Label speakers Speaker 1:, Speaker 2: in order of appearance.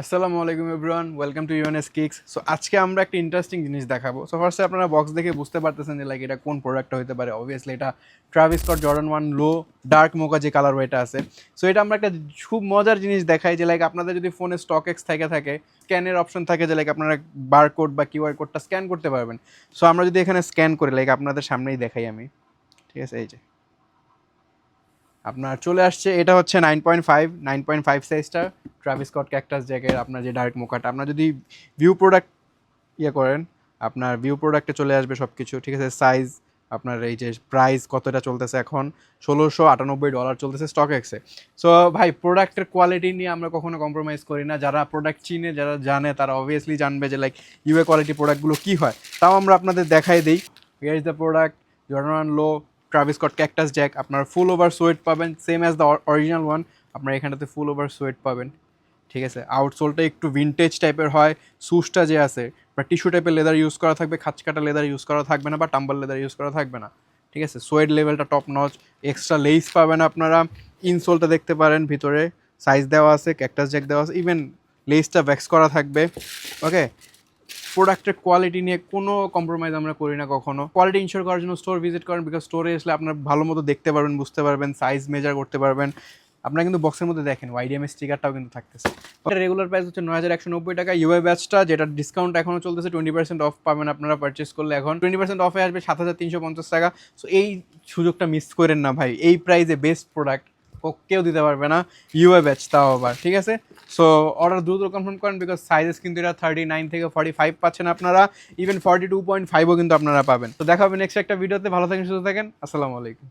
Speaker 1: আসসালামু আলাইকুম everyone, welcome to UNS Kicks. So আজকে আমরা একটা ইন্টারেস্টিং জিনিস দেখাবো। সো ফার্স্টে আপনারা বক্স দেখে বুঝতে পারতেছেন যে লাইক এটা কোন প্রোডাক্টটা হতে পারে। অবভিয়াসলি এটা ট্রাভিস স্কট জর্ডান 1 লো ডার্ক মোকা যে কালার এটা আছে। সো এটা আমরা একটা খুব মজার জিনিস দেখাই যে লাইক আপনাদের যদি ফোনে স্টক এক্স থাকে স্ক্যানের অপশন থাকে যে লাইক আপনারা বারকোড বা কিউআর কোডটা স্ক্যান করতে পারবেন। সো আমরা যদি এখানে স্ক্যান করি লাইক আপনাদের সামনেই দেখাই আমি, ঠিক আছে? এই যে আপনার চলে আসছে, এটা হচ্ছে 9.5 সাইজটা ট্রাভিস স্কট ক্যাকটাস জ্যাকের আপনার যে ডার্ক মোকাটা। আপনার যদি ভিউ প্রোডাক্ট করেন, আপনার ভিউ প্রোডাক্টে চলে আসবে সব কিছু, ঠিক আছে? সাইজ, আপনার এই যে প্রাইস কতটা চলতেছে এখন, $1,698 চলতেছে স্টক এক্সে। সো ভাই, প্রোডাক্টের কোয়ালিটি নিয়ে আমরা কখনো কম্প্রোমাইজ করি না। যারা প্রোডাক্ট চিনে, যারা জানে, তারা অবভিয়াসলি জানবে যে লাইক ইউএ কোয়ালিটি প্রোডাক্টগুলো কী হয়। তাও আমরা আপনাদের দেখাই দিই। Here is the product, Jordan low Travis Scott cactus Jack. আপনার ফুল ওভার সোয়েট পাবেন, same as the original one. আপনার এখানটাতে ফুল ওভার সোয়েট পাবেন, ঠিক আছে? আউটসোলটা একটু ভিনটেজ টাইপের হয়। সুসটা যে আছে বা টিস্যু টাইপের লেদার ইউজ করা থাকবে, খাঁচকাটা লেদার ইউজ করা থাকবে না বা টাম্বল লেদার ইউজ করা থাকবে না, ঠিক আছে? সোয়েড লেভেলটা টপ নচ। এক্সট্রা লেস পাবেন আপনারা। ইনসোলটা দেখতে পারেন, ভিতরে সাইজ দেওয়া আছে, ক্যাকটাস জ্যাক দেওয়া আছে, ইভেন লেসটা ভ্যাক্স করা থাকবে। ওকে, প্রোডাক্টের কোয়ালিটি নিয়ে কোনো কম্প্রোমাইজ আমরা করি না কখনো। কোয়ালিটি ইনশিওর করার জন্য স্টোর ভিজিট করেন, বিকজ স্টোরে আসলে আপনার ভালো মতো দেখতে পারবেন, বুঝতে পারবেন, সাইজ মেজার করতে পারবেন। আপনারা কিন্তু বক্সের মধ্যে দেখেন ওয়াইডিএম স্টিকারটাও কিন্তু থাকতেছে। এটা রেগুলার প্রাইস হচ্ছে 9,190 টাকা। ইউআই ব্যাচটা যেটা ডিসকাউন্ট এখনও চলতেছে, 20% অফ পাবেন আপনারা পারচেস করলে। এখন 20% অফে আসবে 7,350 টাকা। সো এই সুযোগটা মিস করেন না ভাই। এই প্রাইসে বেস্ট প্রোডাক্ট কেউ দিতে পারবে না, ইউআই ব্যাচ তাও আবার, ঠিক আছে? সো অর্ডার দ্রুত কনফার্ম করেন, বিকজ সাইজেস কিন্তু এটা 39 থেকে 45 পাচ্ছেন আপনারা, ইভেন 42.5ও কিন্তু আপনারা পাবেন। তো দেখা হবে নেক্সট একটা ভিডিওতে। ভালো থাকেন, সুস্থ থাকেন, আসসালামু আলাইকুম।